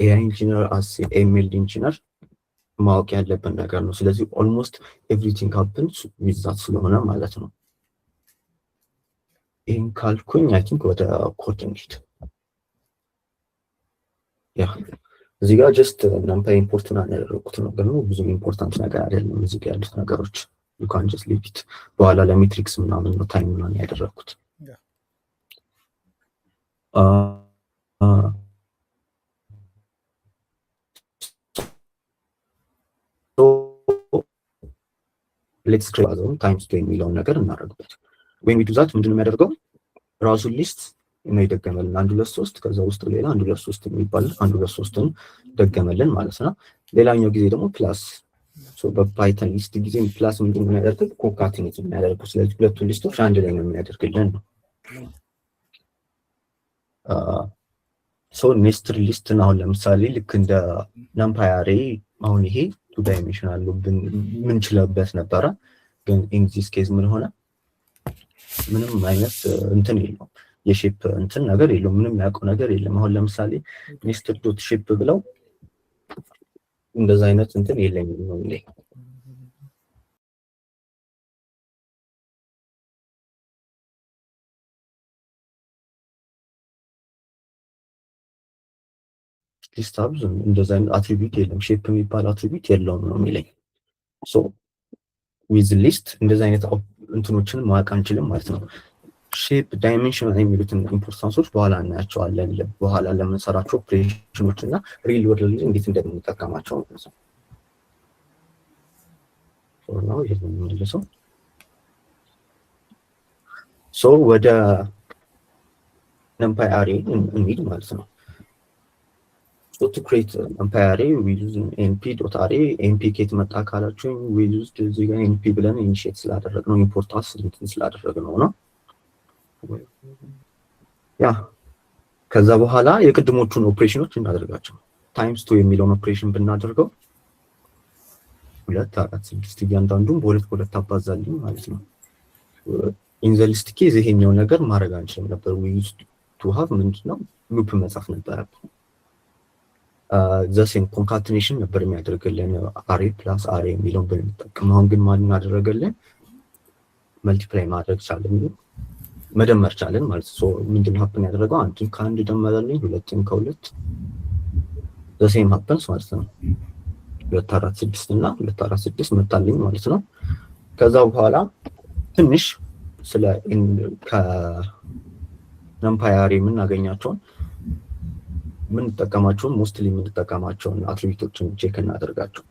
ኤአይ ኢንጂነር አስ ኤምኤል ኢንጂነር ማወቅ ያለብን ነገር ነው። ስለዚህ ኦልሞስት ኤቭሪቲንግ ሃፕንስ ዊዝ ዛት ስለሆነ ማለት ነው። ይህን ካልኩኝ አይ ቲንክ ወደ ኮድ እንሂድ። ያ እዚህ ጋር ጀስት ናምፓይ ኢምፖርት ያደረኩት ነገር ነው። ብዙ ኢምፖርታንት ነገር አይደለም እዚህ ጋር ያሉት ነገሮች። ዩ ካን ጀስት ሊቭ ኢት። በኋላ ለሜትሪክስ ምናምን ነው ታይም ምናምን ያደረኩት። ሌትስ ክሬት ታይምስ ቱ የሚለውን ነገር እናደርግበት። ዌን ዊ ዱ ዛት ምንድነው የሚያደርገው? ራሱን ሊስት ነው ይደገመልን። 1 2 3 ከዛ ውስጥ ሌላ 1 2 3 የሚባል 1 2 3ን ደገመልን ማለት ነው። ሌላኛው ጊዜ ደግሞ ፕላስ በፓይተን ሊስት ጊዜ ፕላስ ምንድነው የሚያደርገው? ኮንካቲኔት የሚያደርገው። ስለዚህ ሁለቱን ሊስቶች አንድ ላይ ነው የሚያደርግልን ነው። ኔስትድ ሊስትን አሁን ለምሳሌ ልክ እንደ ናምፓይ አሬ አሁን ይሄ ቱ ዳይሜንሽናል ምንችልበት ነበረ። ግን ኢን ዚስ ኬዝ ምን ሆነ? ምንም አይነት እንትን የለውም፣ የሼፕ እንትን ነገር የለውም፣ ምንም ያውቀው ነገር የለም። አሁን ለምሳሌ ኔስትድ ዶት ሼፕ ብለው እንደዛ አይነት እንትን የለኝም ነው ላይ ሊስታብዝ እንደዛ አይነት አትሪቢዩት የለም፣ ሼፕ የሚባል አትሪቢዩት የለውም ነው የሚለኝ። ሶ ዊዝ ሊስት እንደዛ አይነት እንትኖችን ማወቅ አንችልም ማለት ነው። ሼፕ ዳይሜንሽን የሚሉትን ኢምፖርታንሶች በኋላ እናያቸዋለን፣ በኋላ ለምንሰራቸው ኦፕሬሽኖች እና ሪል ወርልድ ላይ እንዴት እንደምንጠቀማቸው ማለት ነው። ነው ይሄ ነው። ሶ ወደ ናምፓይ አሬ እንሂድ ማለት ነው። So to create NumPy array we use np.array np ኬት መጣ ካላችሁ we use እዚህ ጋር np ብለን ኢኒሺየት ስላደረግነው ኢምፖርት አስ እንትን ስላደረግነው ነው። ያ ከዛ በኋላ የቅድሞቹን ኦፕሬሽኖች እናደርጋቸው። ታይምስ 2 የሚለውን ኦፕሬሽን ብናደርገው 2 4 6 እያንዳንዱን በሁለት አባዛልኝ ማለት ነው። ኢን ዘ ሊስት ኬዝ ይሄኛው ነገር ማድረግ አንችልም ነበር። we used to have ምንድነው ሉፕ መጻፍ ነበረብን። ዘሴም ኮንካቲኔሽን ነበር የሚያደርግልን አሬ ፕላስ አሬ የሚለውን ብንጠቀም። አሁን ግን ማን እናደረገልን? መልቲፕላይ ማድረግ ቻለን፣ መደመር ቻለን ማለት ነው። ምንድነው ሀፕን ያደረገው? አንድን ከአንድ ደመረልኝ፣ ሁለትን ከሁለት ዘሴም ሀፕንስ ማለት ነው። 2 4 6 እና 2 4 6 መጣልኝ ማለት ነው። ከዛ በኋላ ትንሽ ስለ ከናምፓይ አሬ የምናገኛቸውን የምንጠቀማቸውን ሞስትሊ የምንጠቀማቸውን አትሪቢዩቶችን ቼክ እናደርጋቸው።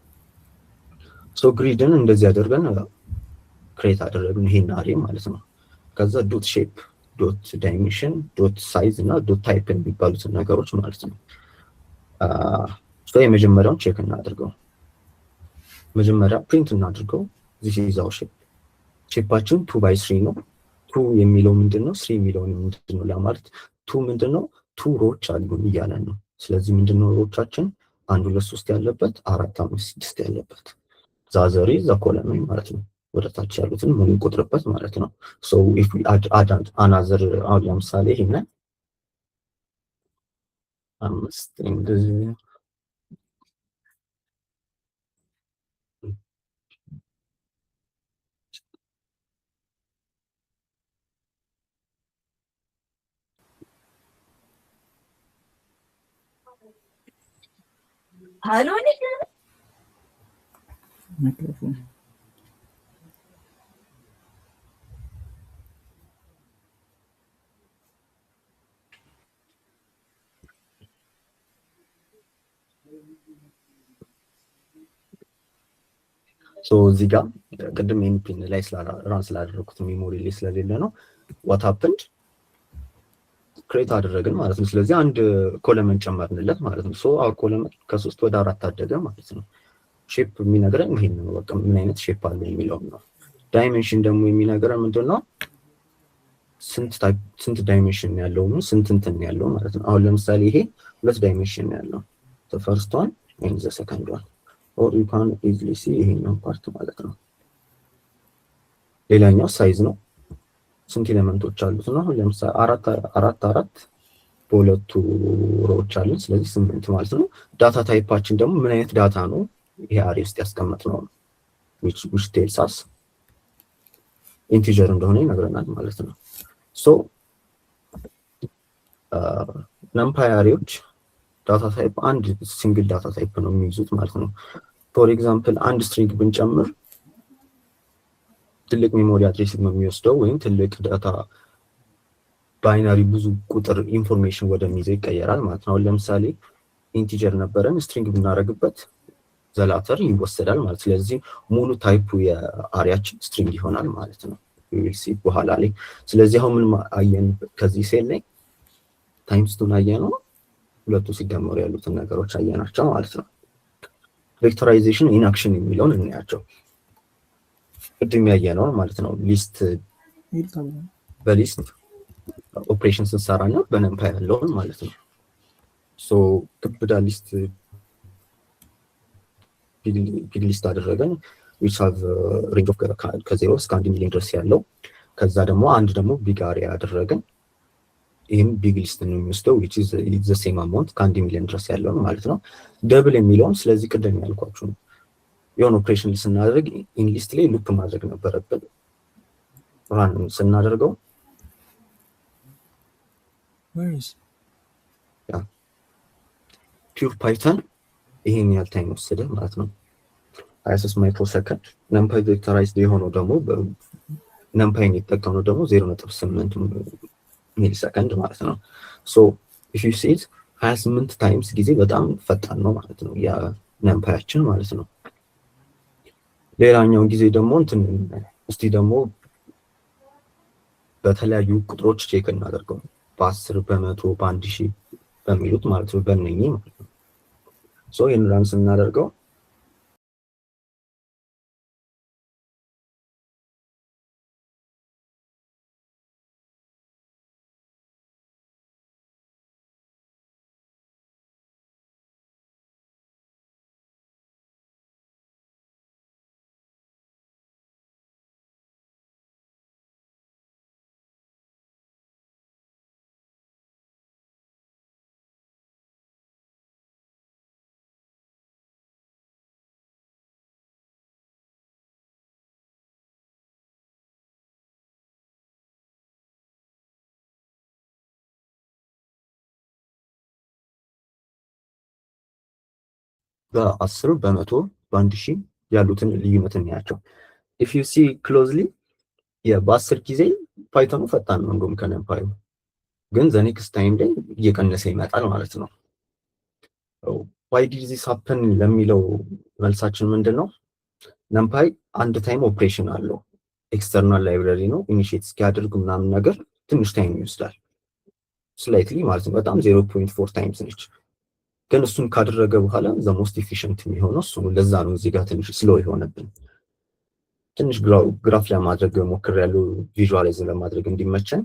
ሶ ግሪድን እንደዚህ አድርገን ክሬት አደረግን ይሄን አሬ ማለት ነው። ከዛ ዶት ሼፕ፣ ዶት ዳይሜንሽን፣ ዶት ሳይዝ እና ዶት ታይፕ የሚባሉትን ነገሮች ማለት ነው። ሶ የመጀመሪያውን ቼክ እናድርገው። መጀመሪያ ፕሪንት እናድርገው። this is our shape። ሼፓችን 2 by 3 ነው። 2 የሚለው ምንድነው? 3 የሚለው ምንድነው ለማለት 2 ምንድነው? 2 ሮዎች አሉን እያለን ነው። ስለዚህ ምንድነው ሮዎቻችን? 1 2 3 ያለበት፣ 4 5 6 ያለበት ዛዘሪ ዘኮለም ማለት ነው። ወደ ታች ያሉትን ምን እንቆጥርበት ማለት ነው። so if we add another አሁን ለምሳሌ ይሄን 5 እንደዚህ Hello, microphone. ሶ እዚህ ጋር ቅድም ኤንፒን ላይ ራን ስላደረኩት ሜሞሪ ላይ ስለሌለ ነው what happened ክሬት አደረግን ማለት ነው። ስለዚህ አንድ ኮለመን ጨመርንለት ማለት ነው። ሶ አወር ኮለመን ከ3 ወደ 4 አደገ ማለት ነው። ሼፕ የሚነግረን ይሄን ነው። በቃ ምን አይነት ሼፕ አለ የሚለው ነው። ዳይሜንሽን ደግሞ የሚነግረን ምንድነው? ስንት ዳይሜንሽን ያለው ነው፣ ስንት እንትን ያለው ማለት ነው። አሁን ለምሳሌ ይሄ 2 ዳይሜንሽን ያለው the first one and the second one or you can easily see ይሄኛው ፓርት ማለት ነው። ሌላኛው ሳይዝ ነው። ስንት ኤሌመንቶች አሉት ነው። ለምሳሌ 4 4 4 በሁለቱ ሮዎች አለን። ስለዚህ 8 ማለት ነው። ዳታ ታይፓችን ደግሞ ምን አይነት ዳታ ነው ይሄ አሬ ውስጥ ያስቀመጥነው ነው which tells us ኢንቲጀር እንደሆነ ይነግረናል ማለት ነው። ሶ ነምፓይ አሬዎች ዳታ ታይፕ አንድ ሲንግል ዳታ ታይፕ ነው የሚይዙት ማለት ነው። ፎር ኤግዛምፕል አንድ ስትሪንግ ብንጨምር ትልቅ ሜሞሪ አድሬስ ነው የሚወስደው ወይም ትልቅ ዳታ ባይናሪ ብዙ ቁጥር ኢንፎርሜሽን ወደሚይዘው ይቀየራል ማለት ነው። ለምሳሌ ኢንቲጀር ነበረን ስትሪንግ ብናደርግበት ዘላተር ይወሰዳል ማለት ስለዚህ ሙሉ ታይፑ የአሪያችን ስትሪንግ ይሆናል ማለት ነው። ዊል ሲ በኋላ ላይ። ስለዚህ አሁን ምን አየን ከዚህ ሴል ላይ ታይምስ ቱን አየነው፣ ሁለቱ ሲደመሩ ያሉትን ነገሮች አየናቸው ማለት ነው። ቬክተራይዜሽን ኢን አክሽን የሚለውን እናያቸው። ቅድም ያየነው ማለት ነው። ሊስት በሊስት ኦፕሬሽን ስንሰራና በነምፓይ ያለውን ማለት ነው። ሶ ክብዳ ሊስት ቢግ ሊስት አደረገን which have range of ከ0 እስከ 1 ሚሊዮን ድረስ ያለው። ከዛ ደግሞ አንድ ደግሞ ቢግ አሪያ አደረገን። ይህም ቢግ ሊስት ነው የሚወስደው which is the same amount ከ1 ሚሊዮን ድረስ ያለው ማለት ነው። ደብል የሚለውን ስለዚህ ቅድም ያልኳችሁ ነው። የሆነ ኦፕሬሽን ስናደርግ ኢን ሊስት ላይ ሉፕ ማድረግ ነበረብን። ራን ስናደርገው ፒውር ፓይተን ይሄን ያህል ታይም ወሰደ ማለት ነው። 23 ማይክሮ ሰከንድ። ነምፓይ ቬክተራይዝድ የሆነው ደግሞ ነምፓይን የተጠቀምነው ደግሞ 0.8 ሚሊ ሰከንድ ማለት ነው። ሶ ኢፍ ዩ ሲ ኢት 28 ታይምስ ጊዜ በጣም ፈጣን ነው ማለት ነው ያ ነምፓያችን ማለት ነው። ሌላኛው ጊዜ ደግሞ እንትን እስቲ ደግሞ በተለያዩ ቁጥሮች ቼክ እናደርገው በ10 በ100 በ1000 በሚሉት ማለት ነው በእነኚህ ማለት ነው። ሶ ይሄን ራን ስናደርገው በ10 በ100 በ1000 ያሉትን ልዩነት እናያቸው። if you see closely በ10 ጊዜ ፓይተኑ ፈጣን ነው እንደውም ከነምፓዩ፣ ግን ዘ ኔክስት ታይም ላይ እየቀነሰ ይመጣል ማለት ነው። why did this happen ለሚለው መልሳችን ምንድነው? ነምፓይ አንድ ታይም ኦፕሬሽን አለው። ኤክስተርናል ላይብረሪ ነው ኢኒሺየት እስኪያደርግ ምናምን ነገር ትንሽ ታይም ይወስዳል ስላይትሊ ማለት ነው። በጣም 0.4 ታይምስ ነች። ግን እሱን ካደረገ በኋላ ዘ ሞስት ኢፊሽንት የሚሆነው እሱ ነው። ለዛ ነው እዚህ ጋር ትንሽ ስሎ የሆነብን። ትንሽ ግራፍ ለማድረግ ሞክሬያለሁ ቪዥዋላይዝ ለማድረግ እንዲመቸን።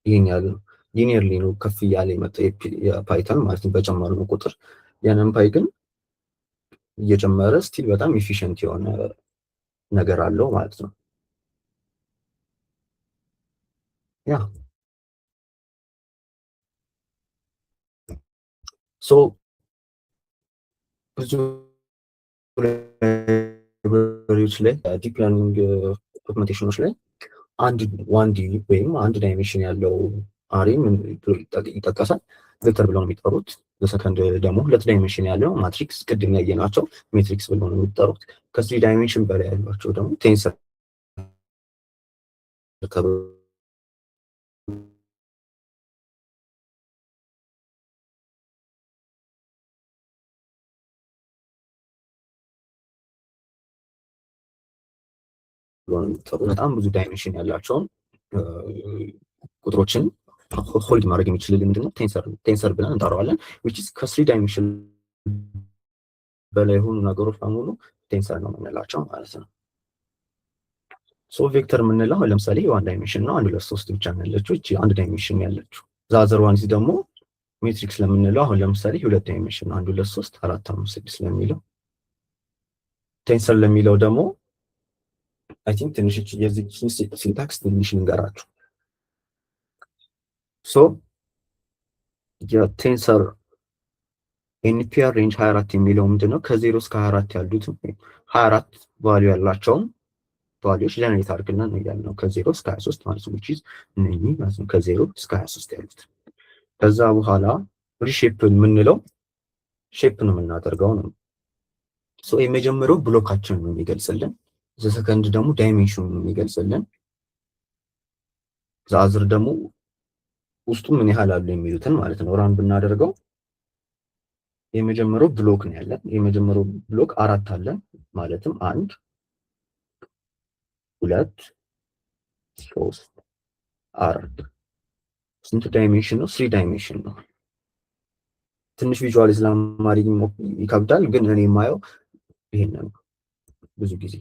ይሄን ያህል ሊኒየርሊ ነው ከፍ እያለ የመጣ የፓይተን ማለት ነው በጨመርነው ቁጥር። የነምፓይ ግን እየጨመረ ስቲል በጣም ኢፊሽንት የሆነ ነገር አለው ማለት ነው። ያ ሶ ብዙ ላይብረሪዎች ላይ ዲፕ ለርኒንግ ዶክመንቴሽኖች ላይ አንድ ዋን ዲ ወይም አንድ ዳይሜንሽን ያለው አሬ ምን ይጠቀሳል? ቬክተር ብለው ነው የሚጠሩት። በሰከንድ ደግሞ 2 ዳይሜንሽን ያለው ማትሪክስ ቅድም ያየናቸው ሜትሪክስ ብለው ነው የሚጠሩት። ከ3 ዳይሜንሽን በላይ ያሏቸው ደግሞ ቴንሰር በጣም ብዙ ዳይሜንሽን ያላቸውን ቁጥሮችን ሆልድ ማድረግ የሚችልልን ምንድነው? ቴንሰር ብለን እንጠራዋለን። which is ከ3 ዳይሜንሽን በላይ የሆኑ ነገሮች በሙሉ ቴንሰር ነው የምንላቸው ማለት ነው። ሶ ቬክተር የምንለው ለምሳሌ የዋን ዳይሜንሽን ነው። 1 2 3 ብቻ ነው ያለችው እቺ አንድ ዳይሜንሽን ያለችው። ዛዘር ዋንስ ደግሞ ሜትሪክስ ለምንለው አሁን ለምሳሌ 2 ዳይሜንሽን 1 2 3 4 5 6 ለሚለው። ቴንሰር ለሚለው ደግሞ አይ ቲንክ ትንሽ የዚህ ሲንታክስ ትንሽ ልንገራችሁ። ሶ የቴንሰር ኤንፒአር ሬንጅ 24 የሚለው ምንድነው? ከ0 እስከ 24 ያሉት 24 ቫልዩ ያላቸውን ቫልዩዎች ጀነሬት አድርግልን ነው ያልነው። ከ0 እስከ 23 ማለት ነው። which is እነኚህ ማለት ነው ከ0 እስከ 23 ያሉት። ከዛ በኋላ ሪሼፕ የምንለው ሼፕ ነው የምናደርገው ነው። ሶ የመጀመሪያው ብሎካችንን ነው የሚገልጽልን። ዘሰከንድ ደግሞ ዳይሜንሽኑ ነው የሚገልጽልን። ዛዝር ደግሞ ውስጡ ምን ያህል አሉ የሚሉትን ማለት ነው። ራን ብናደርገው የመጀመሪያው ብሎክ ነው ያለን። የመጀመሪያው ብሎክ 4 አለን ማለትም 1 2 3 4 ስንት ዳይሜንሽን ነው? 3 ዳይሜንሽን ነው። ትንሽ ቪዥዋላይዝ ለማድረግ ይከብዳል፣ ግን እኔ የማየው ይሄን ነው። ብዙ ጊዜ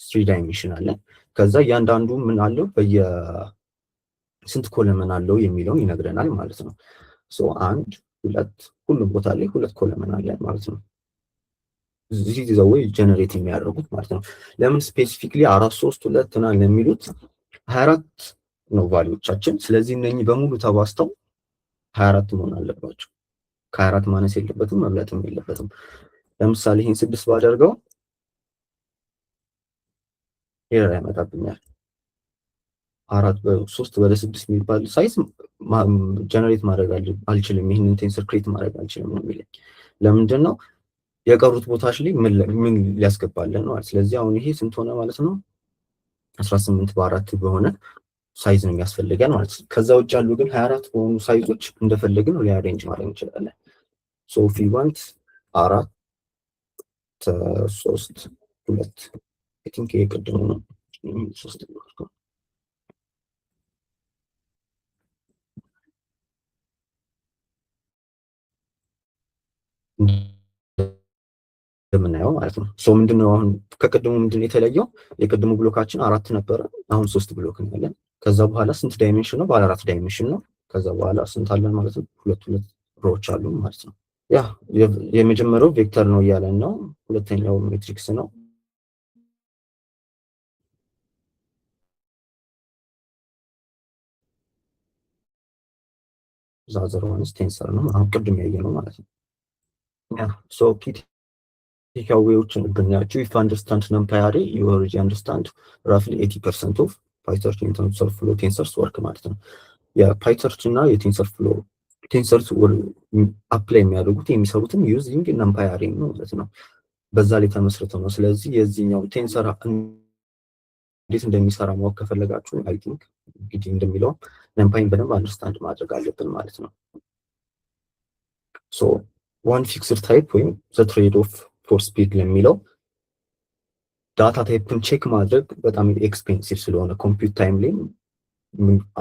3 ዳይሜንሽን አለ። ከዛ እያንዳንዱ ምን አለው ስንት ኮለመን አለው የሚለውን ይነግረናል ማለት ነው። ሶ 1 2 ሁሉም ቦታ ላይ 2 ኮለመን አለ ማለት ነው። እዚህ ዘወይ ጀነሬት የሚያደርጉት ማለት ነው። ለምን ስፔሲፊክሊ 4 3 2 እና ለሚሉት 24 ነው ቫልዩዎቻችን። ስለዚህ እነኚህ በሙሉ ተባስተው 24 መሆን አለባቸው። ከ24 ማነስ የለበትም፣ መብለጥም የለበትም። ለምሳሌ ይሄን 6 ባደርገው ኤረር ያመጣብኛል። 4 በ3 ወደ 6 የሚባል ሳይዝ ጀነሬት ማድረግ አልችልም። ይሄንን ቴንሰር ክሬት ማድረግ አልችልም ነው የሚለኝ። ለምንድን ነው የቀሩት ቦታዎች ላይ ምን ሊያስገባለን ነው። ስለዚህ አሁን ይሄ ስንት ሆነ ማለት ነው? 18 በ4 በሆነ ሳይዝ ነው የሚያስፈልገን ማለት ነው። ከዛ ውጭ ያሉ ግን 24 በሆኑ ሳይዞች እንደፈለግን ሪአሬንጅ ማድረግ እንችላለን። ሶ ፊ ዋንት 4 3 2 አይ ቲንክ ይሄ ቅድሙ ነው 3 ነው። እንደምናየው ማለት ነው። ሶ ምንድነው አሁን ከቅድሙ ምንድነው የተለየው? የቅድሙ ብሎካችን 4 ነበረ፣ አሁን 3 ብሎክ ነው ያለን። ከዛ በኋላ ስንት ዳይሜንሽን ነው? ባለ 4 ዳይሜንሽን ነው። ከዛ በኋላ ስንት አለን ማለት ነው? ሁለት ሮዎች አሉ ማለት ነው። ያ የመጀመሪያው ቬክተር ነው እያለን ነው። ሁለተኛው ሜትሪክስ ነው። ዛዘር ዋንስ ቴንሰር ነው። አሁን ቅድም ያየነው ማለት ነው። ያ ሶ ቴክአዌዎችን ብናያቸው ኢፍ አንደርስታንድ ነምፓይ አሬ ዩ ኦልሬዲ አንደርስታንድ ራፍሊ 80% ኦፍ ፓይተርች ቴንሰር ፍሎ ቴንሰርስ ወርክ ማለት ነው። የፓይተርች እና የቴንሰር ፍሎ ቴንሰርስ አፕላይ የሚያደርጉት የሚሰሩትም ዩዚንግ ነምፓይ አሬ ነው ማለት ነው። በዛ ላይ ተመስርተው ነው። ስለዚህ የዚህኛው ቴንሰር እንዴት እንደሚሰራ ማወቅ ከፈለጋችሁ አይ ቲንክ እንግዲህ እንደሚለው ነምፓይን በደንብ አንደርስታንድ ማድረግ አለብን ማለት ነው። ሶ ዋን ፊክስድ ታይፕ ወይም ዘ ትሬድ ኦፍ ፎር ስፒድ ለሚለው ዳታ ታይፕን ቼክ ማድረግ በጣም ኤክስፔንሲቭ ስለሆነ ኮምፒውት ታይም ላይ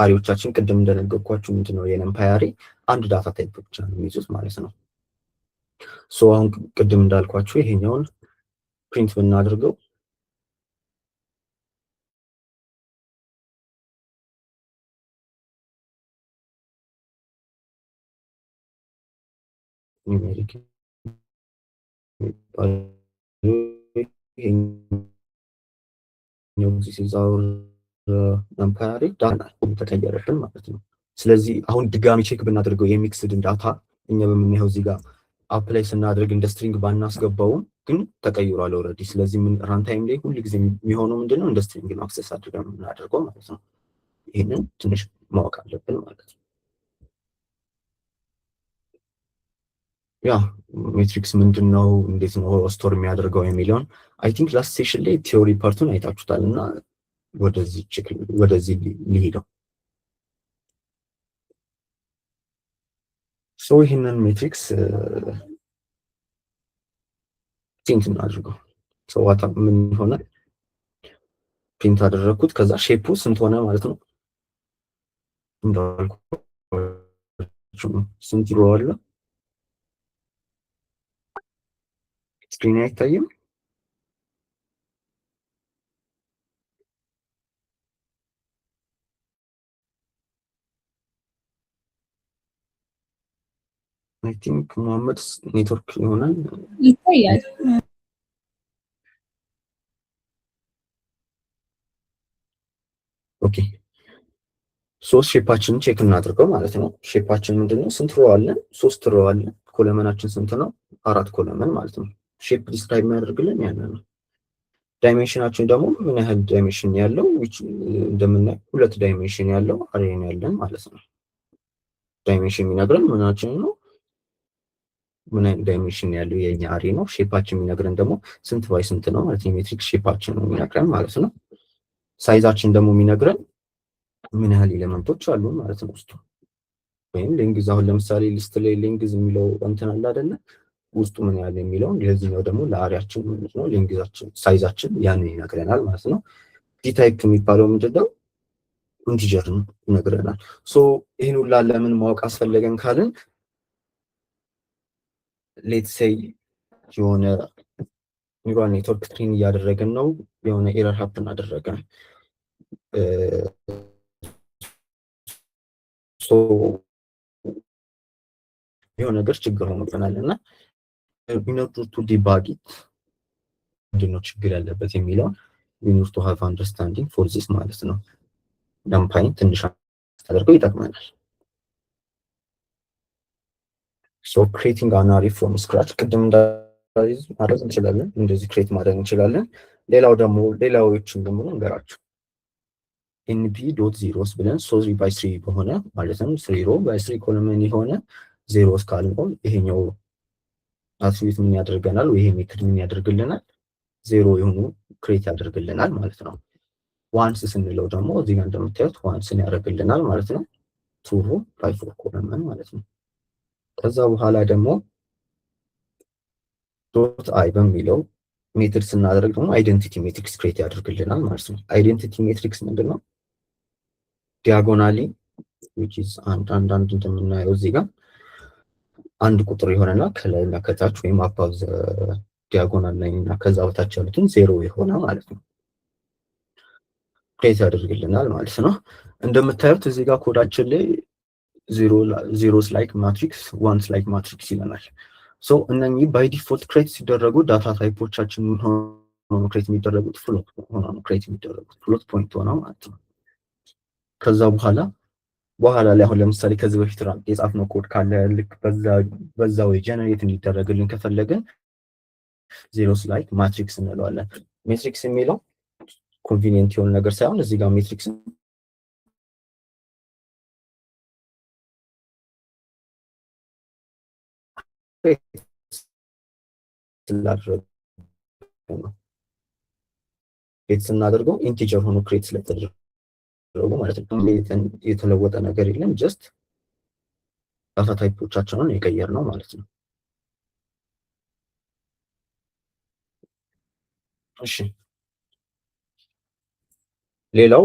አሬዎቻችን ቅድም እንደነገርኳችሁ ምንድነው የነምፓይ አሬ አንድ ዳታ ታይፕ ብቻ ነው የሚይዙት ማለት ነው። ሶ አሁን ቅድም እንዳልኳችሁ ይሄኛውን ፕሪንት ብናደርገው ኒሜሪክ ነምፓይ ዳታ ተቀየረብን ማለት ነው። ስለዚህ አሁን ድጋሚ ቼክ ብናደርገው የሚክስድን ዳታ እኛ በምናየው እዚህ ጋር አፕላይ ስናደርግ እንደ ስትሪንግ ባናስገባውም ግን ተቀይሯል ኦልሬዲ። ስለዚህ ምን ራንታይም ላይ ሁሉ ጊዜ የሚሆነው ምንድነው እንደ ስትሪንግ ነው አክሰስ አድርገን የምናደርገው ማለት ነው። ይሄንን ትንሽ ማወቅ አለብን ማለት ነው። ያ ሜትሪክስ ምንድነው፣ እንዴት ነው ስቶር የሚያደርገው የሚለውን አይ ቲንክ ላስት ሴሽን ላይ ቲዮሪ ፓርቱን አይታችሁታል እና ወደዚህ ሊሄደው ሶ ይህንን ሜትሪክስ ፕሪንት እናድርገው። ሶ ዋታ ምን ሆነ ፕሪንት አደረኩት። ከዛ ሼፑ ስንት ሆነ ማለት ነው? እንዳልኩ ስንት ሮ አለ? ስክሪን አይታይም? አይ ቲንክ መሐመድ ኔትወርክ ይሆናል። ይታያል። ኦኬ ሶስት ሼፓችንን ቼክ እናድርገው ማለት ነው። ሼፓችን ምንድነው? ስንት ሮ አለን? 3 ሮ አለን። ኮለመናችን ስንት ነው? 4 ኮለመን ማለት ነው። ሼፕ ዲስክራይብ የሚያደርግልን ያንን ነው። ዳይሜንሽናችን ደግሞ ምን ያህል ዳይሜንሽን ያለው እንደምናየው 2 ዳይሜንሽን ያለው አሬ ነው ያለን ማለት ነው። ዳይሜንሽን የሚነግረን ምናችን ነው? ምን አይነት ዳይሜንሽን ያለው የኛ አሬ ነው። ሼፓችን የሚነግረን ደግሞ ስንት ባይ ስንት ነው ማለት ነው። ሜትሪክ ሼፓችን ነው የሚነግረን ማለት ነው። ሳይዛችን ደግሞ የሚነግረን ምን ያህል ኤሌመንቶች አሉ ማለት ነው ውስጡ። ወይም ሌንግዝ አሁን ለምሳሌ ሊስት ላይ ሌንግዝ የሚለው እንትን አለ አይደለ? ውስጡ ምን ያህል የሚለውን ለዚህኛው ደግሞ ለአሪያችን ማለት ነው ሌንግዛችን ሳይዛችን ያንን ይነግረናል ማለት ነው። ዲ ታይፕ የሚባለው ምንድነው? ኢንቲጀር ይነግረናል። ሶ ይሄን ሁላ ለምን ማወቅ አስፈለገን ካልን ሌትስ ሴይ የሆነ ኒውራል ኔትወርክ ትሬን እያደረግን ነው፣ የሆነ ኤረር ሀፕን አደረገ። ሶ የሆነ ነገር ችግር ሆኖብናል እና ቱ ዲባግ ኢት ምንድነው ችግር ያለበት የሚለውን ዩኒር ቱ ሃቭ አንደርስታንዲንግ ፎር ዚስ ማለት ነው። ዳምፓይን ትንሽ አድርገው ይጠቅመናል። ሶ ክሬቲንግ አን አሬ ፍሮም ስክራች ቅድም እንዳይዝ ማድረግ እንችላለን፣ እንደዚህ ክሬት ማድረግ እንችላለን። ሌላው ደግሞ ሌላዎችን ደግሞ እንገራችሁ ኤንቢ ዶት ዜሮስ ብለን 3 ባይ 3 በሆነ ማለትም 3 ሮ ባይ 3 ኮለመን የሆነ ዜሮስ ካልነው ይሄኛው አትሪቢዩት ምን ያደርገናል? ወይ ይሄ ሜትድ ምን ያደርግልናል? ዜሮ የሆኑ ክሬት ያደርግልናል ማለት ነው። ዋንስ ስንለው ደግሞ እዚህ ጋር እንደምታዩት ዋንስን ያደርግልናል ማለት ነው። 2 ሮ ባይ 4 ኮለመን ማለት ነው። ከዛ በኋላ ደግሞ ዶት አይ በሚለው ሜትድ ስናደርግ ደግሞ አይደንቲቲ ሜትሪክስ ክሬት ያደርግልናል ማለት ነው። አይደንቲቲ ሜትሪክስ ምንድነው? ዲያጎናሊ which is አንድ እንደምናየው እዚህ ጋር አንድ ቁጥር የሆነና ከላይና ከታች ወይም አባዝ ዲያጎናል ላይ እና ከዛ በታች ያሉትን ዜሮ የሆነ ማለት ነው ክሬት ያደርግልናል ማለት ነው። እንደምታዩት እዚህ ጋር ኮዳችን ላይ ዜሮስ ላይክ ማትሪክስ ዋንስ ላይክ ማትሪክስ ይለናል። ሶ እነኚህ ባይ ዲፎልት ክሬት ሲደረጉ ዳታ ታይፖቻችን ሆኖ ክሬት የሚደረጉት ፍሎት ሆኖ ነው ክሬት የሚደረጉት ፍሎት ፖይንት ሆነው ማለት ነው። ከዛ በኋላ ላይ አሁን ለምሳሌ ከዚህ በፊት የጻፍነው ኮድ ካለ ልክ በዛ ወይ ጀነሬት እንዲደረግልን ከፈለግን ዜሮስ ላይክ ማትሪክስ እንለዋለን። ሜትሪክስ የሚለው ኮንቪኒየንት የሆነ ነገር ሳይሆን እዚህ ጋር ሜትሪክስ ስናደርገው ኢንቲጀር ሆኖ ክሬት ስለተደረጉ ማለት ነው። የተለወጠ ነገር የለም፣ ጀስት ዳታ ታይፖቻቸውን የቀየር ነው ማለት ነው። እሺ ሌላው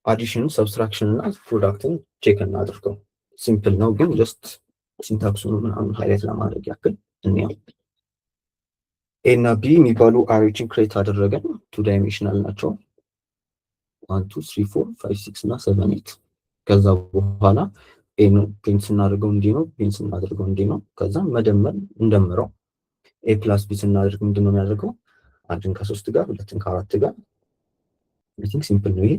አዲሽን፣ ሰብስትራክሽን እና ፕሮዳክትን ቼክ እናድርገው። ሲምፕል ነው ግን ጀስት ሲንታክሱን ምናምን ሃይላይት ለማድረግ ያክል እንየው። ኤ እና ቢ የሚባሉ አሬዎችን ክሬት አደረገን። 2 ዳይሜንሽናል ናቸው። 1 2 3 4 5 6 እና 7 8። ከዛ በኋላ ኤ ነው ፕሪንት ስናደርገው እንዲህ ነው፣ ፕሪንት ስናደርገው እንዲህ ነው። ከዛ መደመር እንደምረው ኤ ፕላስ ቢ ስናደርግ ምንድነው የሚያደርገው? አንድን ከ3 ጋር ሁለትን ከ4 ጋር አይ ቲንክ ሲምፕል ነው ይሄ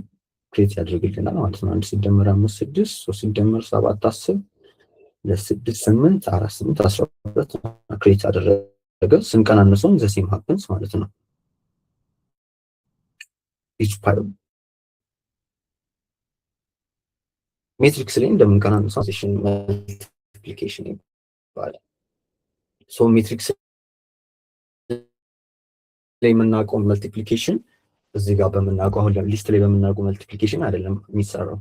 ክሬት ያደርግልናል ማለት ነው። 1 ሲደመር 5 6 3 ሲደመር 7 10 ለ6 8 4 8 12 ክሬት አደረገ። ስንቀናነሰው ዘ ሴም ሃፕንስ ማለት ነው። ኢች ፓይ ሜትሪክስ ላይ እንደምንቀናነሰው አዲሽን መልቲፕሊኬሽን ይባላል። ሶ ሜትሪክስ ላይ የምናውቀው መልቲፕሊኬሽን እዚህ ጋር በምናውቀው አሁን ሊስት ላይ በምናውቀው መልቲፕሊኬሽን አይደለም የሚሰራው።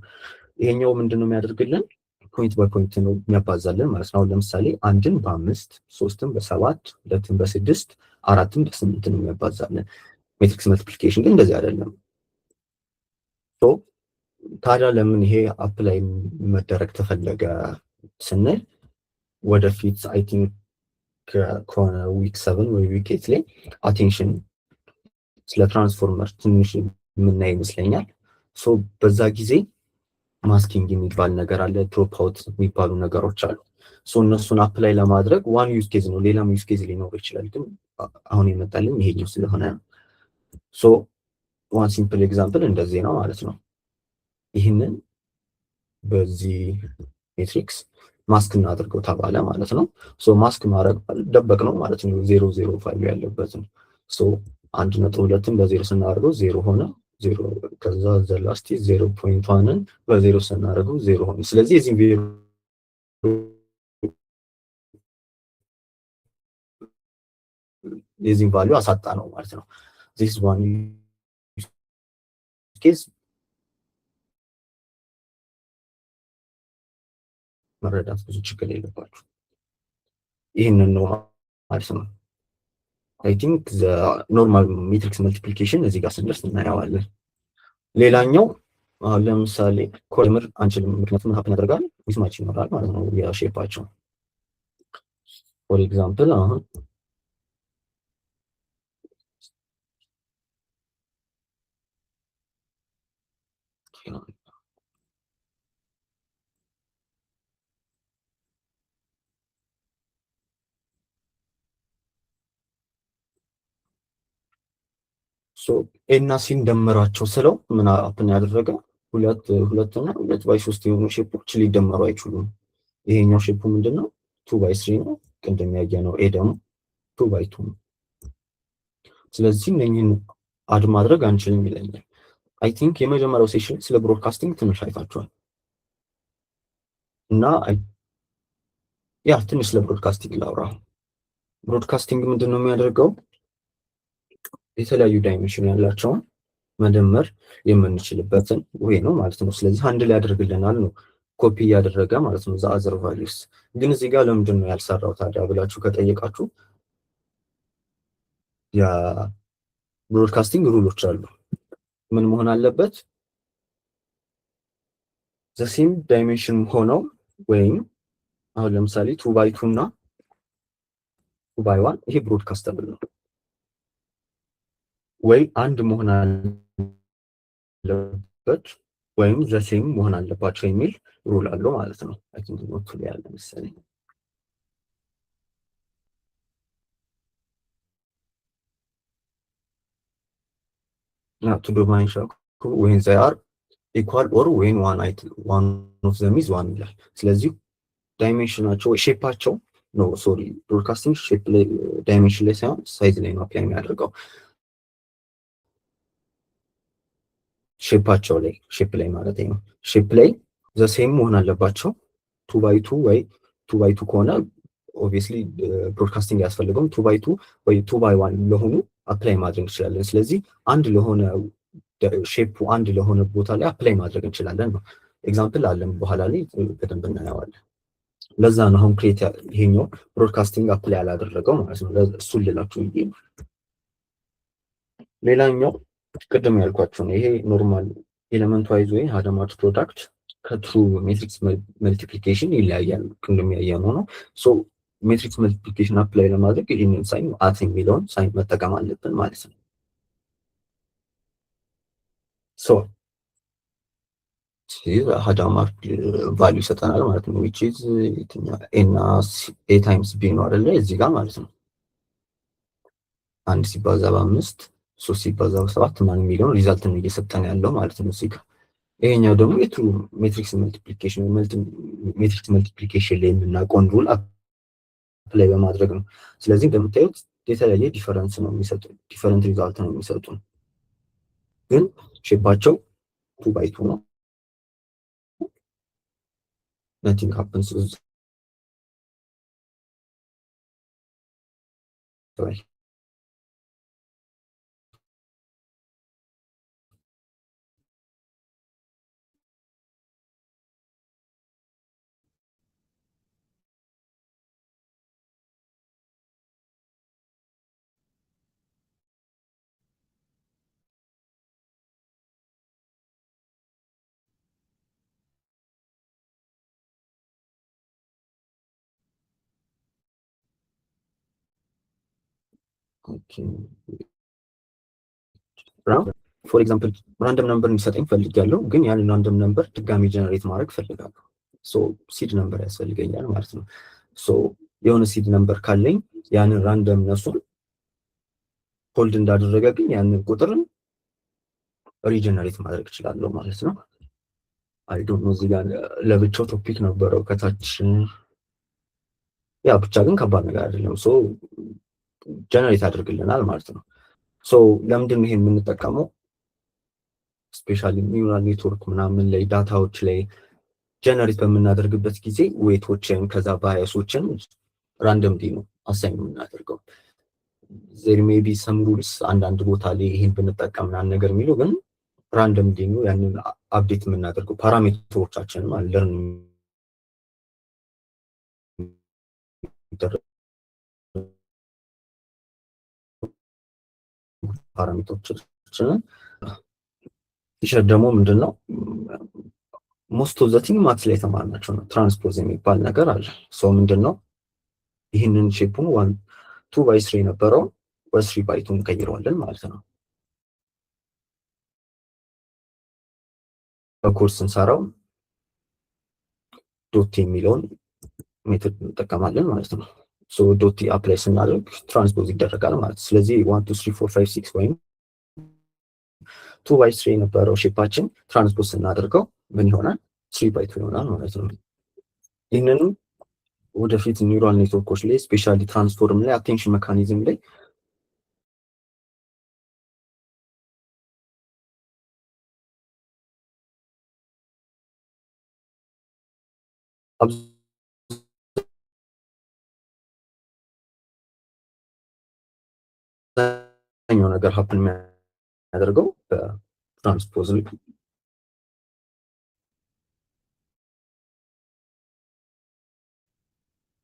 ይሄኛው ምንድነው የሚያደርግልን? ፖይንት በፖይንት ነው የሚያባዛልን ማለት ነው። አሁን ለምሳሌ 1ን በ5 3ን በ7 2ን በ6 4ን በ8 ነው የሚያባዛልን። ሜትሪክስ መልቲፕሊኬሽን ግን እንደዚህ አይደለም። ሶ ታዲያ ለምን ይሄ አፕላይ መደረግ ተፈለገ ስንል ወደፊት አይ ቲንክ ከሆነ ዊክ 7 ወይ ዊክ 8 ላይ አቴንሽን ስለ ትራንስፎርመር ትንሽ የምናይ ይመስለኛል። ሶ በዛ ጊዜ ማስኪንግ የሚባል ነገር አለ፣ ድሮፕ አውት የሚባሉ ነገሮች አሉ። ሶ እነሱን አፕላይ ለማድረግ ዋን ዩዝ ኬዝ ነው፣ ሌላም ዩዝ ኬዝ ሊኖር ይችላል፣ ግን አሁን የመጣልኝ ይሄኛው ስለሆነ ነው። ሶ ዋን ሲምፕል ኤግዛምፕል እንደዚህ ነው ማለት ነው። ይህንን በዚህ ሜትሪክስ ማስክ እናድርገው ተባለ ማለት ነው። ሶ ማስክ ማድረግ ደበቅ ነው ማለት ነው። 0 0 ያለበትን ሶ 1.2ን በዜሮ ስናደርገው 0 ሆነ። 0 ከዛ ዘላስቲ 0.1ን በዜሮ ስናደርገው 0 ሆነ። ስለዚህ የዚህን ቫልዩ አሳጣ ነው ማለት ነው። ዚስ ዋን ኬዝ መረዳት ብዙ ችግር የለባችሁ። ይህንን ነው ማለት ነው። አይ ቲንክ ኖርማል ሜትሪክስ መልቲፕሊኬሽን እዚህ ጋር ስንደርስ እናየዋለን። ሌላኛው ለምሳሌ ኮድምር አንችልም፣ ምክንያቱም ሀፕን ያደርጋል ሚስማች ይኖራል ማለት ነው የሼፓቸው። ፎር ኤግዛምፕል አሁን ኤና ሲን ደመራቸው ስለው ምን አፕን ያደረገ ሁለት እና 2 ባይ 3 የሆኑ ሼፖች ሊደመሩ አይችሉም። ይሄኛው ሼፑ ምንድነው 2 ባይ 3 ነው። ቅድም ያየነው ኤ ደግሞ 2 ባይ 2 ነው። ስለዚህ እነኝህን አድ ማድረግ አንችልም ይለኛል። አይ ቲንክ የመጀመሪያው ሴሽን ስለ ብሮድካስቲንግ ትንሽ አይታችኋል እና ያ ትንሽ ስለ ብሮድካስቲንግ ላውራ። ብሮድካስቲንግ ምንድነው የሚያደርገው? የተለያዩ ዳይሜንሽን ያላቸውን መደመር የምንችልበትን ወይ ነው ማለት ነው። ስለዚህ አንድ ላይ ያደርግልናል ነው ኮፒ እያደረገ ማለት ነው። ዘአዘር ቫልዩስ ግን እዚህ ጋር ለምንድን ነው ያልሰራው ታዲያ ብላችሁ ከጠየቃችሁ የብሮድካስቲንግ ሩሎች አሉ። ምን መሆን አለበት? ዘሴም ዳይሜንሽን ሆነው ወይም አሁን ለምሳሌ 2 ባይ 2 እና 2 ባይ 1 ይሄ ብሮድካስተብል ነው ወይ አንድ መሆን አለበት ወይም ዘሴም መሆን አለባቸው የሚል ሩል አለው ማለት ነው። አይ ቲንክ ኖት ላይ ያለ መሰለኝ። to define when they are equal or when one of them is 1 ይላል። ስለዚህ ዳይሜንሽናቸው ሼፓቸው ነው ሶሪ ብሮድካስቲንግ ሼፕ ላይ ዳይሜንሽን ላይ ሳይሆን ሳይዝ ላይ ነው አፕላይ የሚያደርገው። ሼፓቸው ላይ ሼፕ ላይ ማለት ነው። ሼፕ ላይ ዘሴም መሆን አለባቸው 2 ባይ 2 ወይ 2 ባይ 2 ከሆነ ኦብቪየስሊ ብሮድካስቲንግ ያስፈልገውም 2 ባይ 2 ወይ 2 ባይ 1 ለሆኑ አፕላይ ማድረግ እንችላለን። ስለዚህ አንድ ለሆነ ሼፑ አንድ ለሆነ ቦታ ላይ አፕላይ ማድረግ እንችላለን ነው። ኤግዛምፕል አለን በኋላ ላይ በደንብ እናየዋለን። ለዛ ነው አሁን ክሬት ይሄኛው ብሮድካስቲንግ አፕላይ ያላደረገው ማለት ነው። እሱን ልላችሁ ይሄ ሌላኛው ቅድም ያልኳችሁ ነው። ይሄ ኖርማል ኤሌመንት ዋይዝ ወይ አዳማት ፕሮዳክት ከትሩ ሜትሪክስ መልቲፕሊኬሽን ይለያያል። ቅድም ያየነው ነው። ሶ ሜትሪክስ መልቲፕሊኬሽን አፕላይ ለማድረግ ይሄንን ሳይን አት የሚለውን ሳይን መጠቀም አለብን ማለት ነው። ሶ ሀዳማር ቫልዩ ይሰጠናል ማለት ነው። which is ኤና ኤ ታይምስ ቢ ነው አይደለ? እዚህ ጋር ማለት ነው 1 ሲባዛ በ5 3 ሲባዛ በ7 ማን የሚለውን ሪዛልት ነው እየሰጠን ያለው ማለት ነው እዚህ ጋር። ይሄኛው ደግሞ የትሩ ሜትሪክስ መልቲፕሊኬሽን ላይ የምናውቀውን ሩል አፕላይ በማድረግ ነው። ስለዚህ እንደምታዩት የተለያየ ዲፈረንስ ነው የሚሰጡን፣ ዲፈረንት ሪዛልት ነው የሚሰጡን። ግን ሼፓቸው 2 ባይ 2 ነው። nothing happens sorry okay ፎር ኤግዛምፕል ራንደም ነምበር እንዲሰጠኝ ፈልጋለሁ፣ ግን ያንን ራንደም ነምበር ድጋሚ ጀነሬት ማድረግ ፈልጋለሁ። ሶ ሲድ ነምበር ያስፈልገኛል ማለት ነው። ሶ የሆነ ሲድ ነምበር ካለኝ ያንን ራንደም ነሱን ሆልድ እንዳደረገ ግን ያንን ቁጥርን ሪጀነሬት ማድረግ እችላለሁ ማለት ነው። አይ ዶንት ኖ እዚህ ጋር ለብቻው ቶፒክ ነበረው ከታች። ያ ብቻ ግን ከባድ ነገር አይደለም። ሶ ጀነሬት ያደርግልናል ማለት ነው። ሶ ለምንድን ነው ይሄን የምንጠቀመው? ስፔሻሊ ኒውራል ኔትወርክ ምናምን ላይ ዳታዎች ላይ ጀነሬት በምናደርግበት ጊዜ ዌቶችን ከዛ ባያሶችን ራንደምሊ ነው አሳይን የምናደርገው። ዜር ሜይ ቢ ሰም ሩልስ አንዳንድ ቦታ ላይ ይሄን ብንጠቀም ምናምን ነገር የሚለው ግን ራንደምሊ ነው ያንን አፕዴት የምናደርገው ፓራሜትሮቻችንን ማለት ለርን ፓራሜትሮቻችንን ቲሸርት ደግሞ ምንድን ነው ሞስት ኦፍ ዘ ቲንግ ማትስ ላይ የተማርናቸው ነው። ትራንስፖዝ የሚባል ነገር አለ። ሰው ምንድን ነው ይህንን ሼፑን 2/3 የነበረውን በ3/2 እንቀይረዋለን ማለት ነው። በኮርስ ስንሰራው ዶት የሚለውን ሜትድ እንጠቀማለን ማለት ነው። ሶ ዶት አፕላይ ስናደርግ ትራንስፖዝ ይደረጋል ማለት ነው። ስለዚህ 1 2 3 4 5 6 ወይም 2/3 የነበረው ሼፓችን ትራንስፖዝ ስናደርገው ምን ይሆናል? 3/2 ይሆናል ማለት ነው። ይህንን ወደፊት ኒውራል ኔትወርኮች ላይ ስፔሻሊ ትራንስፎርም ላይ አቴንሽን ሜካኒዝም ላይ አብዛኛው ነገር ሀፕን የሚያደርገው በትራንስፖዝ ላይ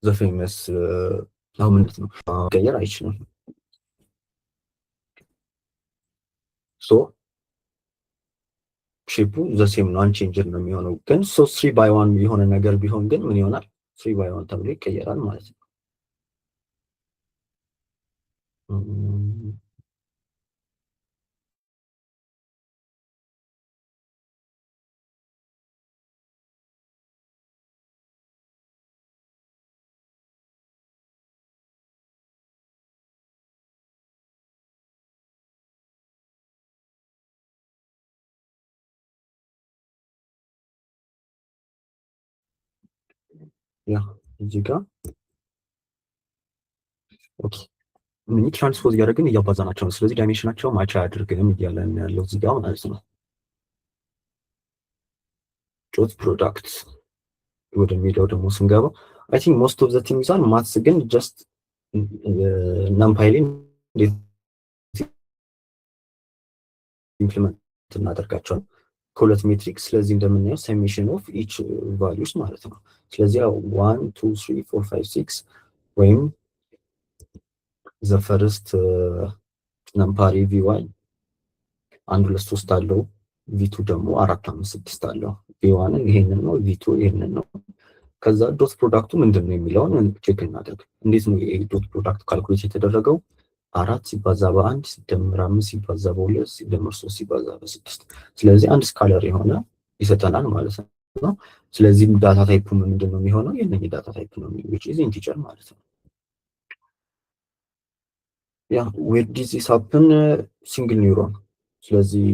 ዘፌመስ አሁን ምንድን ነው መቀየር አይችልም። ሶ ሼፑ ዘሴም ነው አንቼንጅድ ነው የሚሆነው። ግን 3/1 የሆነ ነገር ቢሆን ግን ምን ይሆናል? 3/1 ተብሎ ይቀየራል ማለት ነው። ያ እዚህ ጋር ኦኬ እነኚህ ትራንስፖዝ እያደረግን እያባዛናቸው ነው። ስለዚህ ዳይሜንሽናቸው ማች አያደርግም እያለን ያለው እዚህ ጋር ማለት ነው። ዶት ፕሮዳክት ወደሚለው ደግሞ ስንገባ አይ ቲንክ ሞስት ኦፍ ዘ ቲንግስ አር ማትስ ግን ጀስት ናምፓይሊን እንዴት ኢምፕሊመንት እናደርጋቸዋል ከሁለት ሜትሪክ። ስለዚህ እንደምናየው ሰሜሽን ኦፍ ኢች ቫሊዩስ ማለት ነው። ስለዚህ 1 2 3 4 5 6 ወይም ዘ ፈርስት ነምፓሪ ቪ1 1 2 3 አለው፣ ቪ2 ደግሞ 4 5 6 አለው። ቪ1 ይሄንን ነው፣ ቪ2 ይሄንን ነው። ከዛ ዶት ፕሮዳክቱ ምንድን ነው የሚለውን ቼክ እናደርግ። እንዴት ነው የዶት ፕሮዳክት ካልኩሌት የተደረገው? 4 ሲባዛ በ1 ሲደመር 5 ሲባዛ በ2 ሲደመር 3 ሲባዛ በ6። ስለዚህ አንድ ስካለር የሆነ ይሰጠናል ማለት ነው። ስለዚህ ዳታ ታይፑ ምንድን ነው የሚሆነው? የነኚህ ዳታ ታይፕ ነው which is integer ማለት ነው። ያ where does this happen? ሲንግል ኒውሮን። ስለዚህ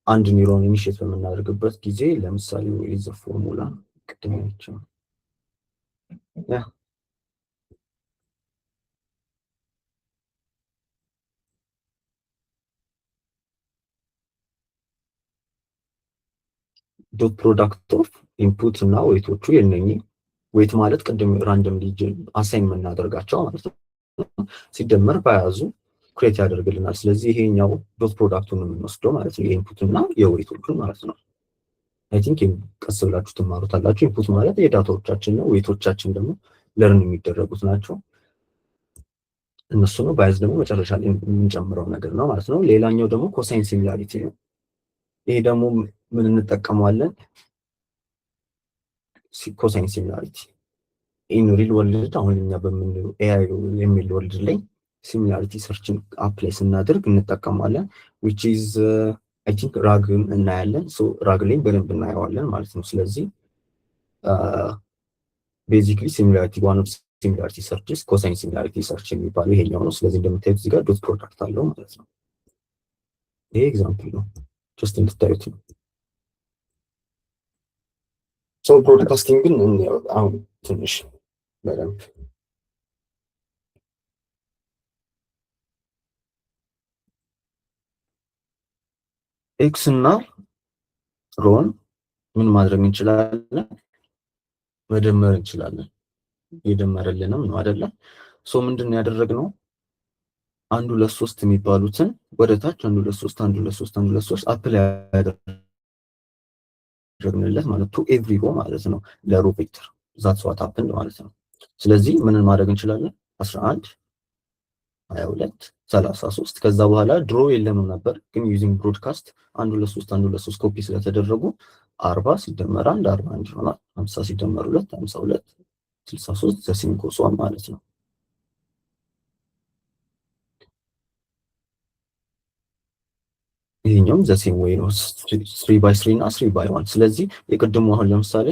አንድ ኒውሮን ኢኒሼት በምናደርግበት ጊዜ ለምሳሌ where is the formula ቅድም ያቸው ያ ዶት ፕሮዳክት ኦፍ ኢንፑት እና ዌቶቹ የነኚህ ዌት ማለት ቅድም ራንደም ሪጅን አሳይን የምናደርጋቸው ማለት ነው ሲደመር በያዙ ክሬት ያደርግልናል። ስለዚህ ይሄኛው ዶት ፕሮዳክቱን የምንወስደው ማለት ነው የኢንፑት እና የዌቶቹን ማለት ነው። አይ ቲንክ ቀስ ብላችሁ ትማሩታላችሁ። ኢንፑት ማለት የዳታዎቻችን ነው፣ ዌቶቻችን ደግሞ ለርን የሚደረጉት ናቸው። እነሱ ነው። ባያዝ ደግሞ መጨረሻ ላይ የምንጨምረው ነገር ነው ማለት ነው። ሌላኛው ደግሞ ኮሳይን ሲሚላሪቲ ነው። ይሄ ደግሞ ምን እንጠቀመዋለን? ኮሳይን ሲሚላሪቲ ኢን ሪል ወርልድ አሁን እኛ በምንለው ኤአይ የሚል ወርልድ ላይ ሲሚላሪቲ ሰርችን አፕላይ ስናደርግ እንጠቀማለን which is I think ራግን እናያለን። ሶ ራግ ላይ በደንብ እናየዋለን ማለት ነው። ስለዚህ ቤዚክሊ ሲሚላሪቲ ዋን ኦፍ ሲሚላሪቲ ሰርችስ ኮሳይን ሲሚላሪቲ ሰርች የሚባለው ይሄኛው ነው። ስለዚህ እንደምታዩት እዚህ ጋር ዶት ፕሮዳክት አለው ማለት ነው። ይሄ ኤግዛምፕል ነው ጀስት እንድታዩት ነው። ሰው ብሮድካስቲንግን እንየው አሁን ትንሽ በደንብ ኤክስ እና ሮን ምን ማድረግ እንችላለን? መደመር እንችላለን። የደመረልንም ነው አይደለ? ሶ ምንድን ነው ያደረግነው? አንድ ሁለት ሶስት የሚባሉትን ወደ ታች አንድ ሁለት ሶስት አንድ ሁለት ሶስት አንድ ሁለት ሶስት አፕላይ ያደረግንለት ማለት ቱ ኤቭሪ ሮ ማለት ነው ለሮ ቬክተር ዛትስ ዋት ሀፕንድ ማለት ነው። ስለዚህ ምንን ማድረግ እንችላለን? 11 22 33 ከዛ በኋላ ድሮ የለንም ነበር ግን ዩዚንግ ብሮድካስት አንድ ሁለት ሶስት አንድ ሁለት ሶስት ኮፒ ስለተደረጉ 40 ሲደመር 1 41 ይሆናል። 50 ሲደመር 2 52 63 ዘሲንክ ሶን ማለት ነው። ይሄኛውም ዘሴም ወይ ነው 3 ባይ 3 እና 3 ባይ 1። ስለዚህ የቅድሙ አሁን ለምሳሌ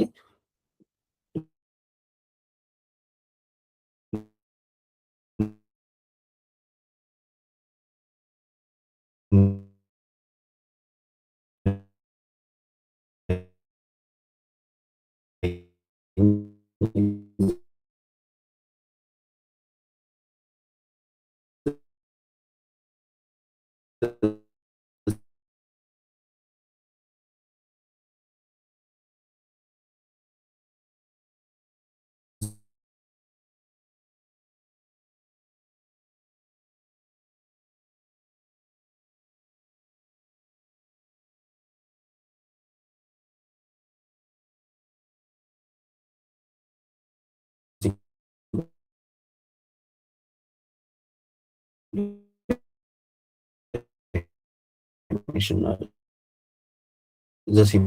ዘሴም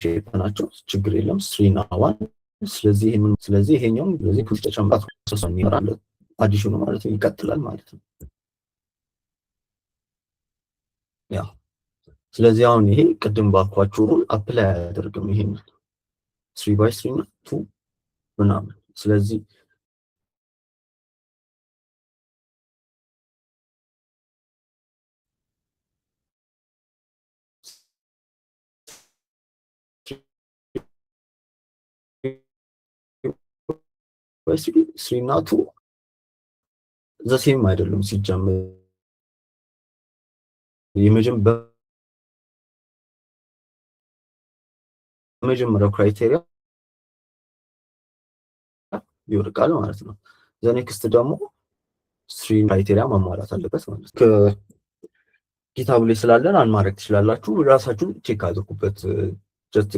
ሼፕ ናቸው፣ ችግር የለም። 3 እና 1 ስለዚህ ይሄኛውም ስለዚህ ፑሽ ተጨምራት ሶስት ይኖራል አዲሽኑ ማለት ነው ይቀጥላል ማለት ነው። ያ ስለዚህ አሁን ይሄ ቅድም ባልኳችሁ ሩል አፕላይ አያደርግም። ይሄን 3 ባይ 3 እና 2 ምናምን ስለዚህ ባይ 3 እና 2 ዘሴም አይደለም ሲጀምር የመጀመሪያው ክራይቴሪያ ይወርቃል ማለት ነው። ዘኔክስት ደግሞ 3 ክራይቴሪያ ማሟላት አለበት ማለት ነው። ጊታቡ ላይ ስላለን አንማረግ ትችላላችሁ፣ ራሳችሁን ቼክ አድርጉበት። ጀስት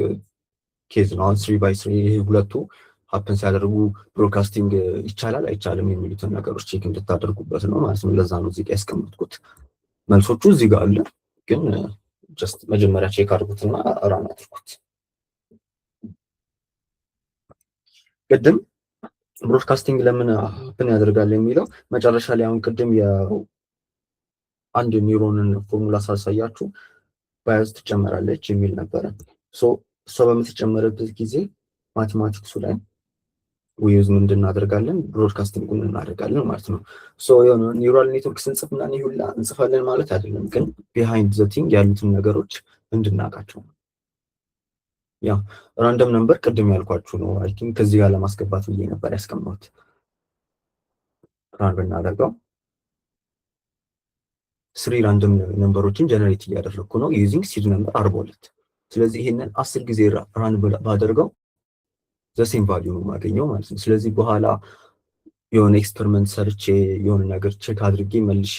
ኬዝ ነው። አሁን 3 ባይ 3 ይሄ ሁለቱ ሀፕን ሲያደርጉ ብሮድካስቲንግ ይቻላል አይቻልም የሚሉትን ነገሮች ቼክ እንድታደርጉበት ነው ማለት ነው። ለዛ ነው እዚህ ጋር ያስቀመጥኩት። መልሶቹ እዚህ ጋር አለ፣ ግን ጀስት መጀመሪያ ቼክ አድርጉትና ራን አድርጉት። ቅድም ብሮድካስቲንግ ለምን ሀፕን ያደርጋል የሚለው መጨረሻ ላይ አሁን ቅድም የአንድ ኒውሮንን ፎርሙላ ሳሳያችሁ ባያዝ ትጨመራለች የሚል ነበረ። እሷ በምትጨመርበት ጊዜ ማቴማቲክሱ ላይ ዊዝ ምንድን እናደርጋለን? ብሮድካስቲንጉን እናደርጋለን ማለት ነው። የሆነ ኒውራል ኔትወርክ ስንጽፍ እና ሁላ እንጽፋለን ማለት አይደለም፣ ግን ቢሃይንድ ዘ ቲንግ ያሉትን ነገሮች እንድናውቃቸው ነው። ያ ራንደም ነምበር ቅድም ያልኳችሁ ነው። አይ ቲንክ ከዚህ ጋር ለማስገባት ብዬ ነበር ያስቀመጡት። ራን ብናደርገው 3 ራንደም ነምበሮችን ጀነሬት እያደረግኩ ነው ዩዚንግ ሲድ ነምበር 42። ስለዚህ ይሄንን 10 ጊዜ ራን ባደርገው ዘሴም ቫልዩ ነው የማገኘው ማለት ነው። ስለዚህ በኋላ የሆነ ኤክስፐሪመንት ሰርቼ የሆነ ነገር ቼክ አድርጌ መልሼ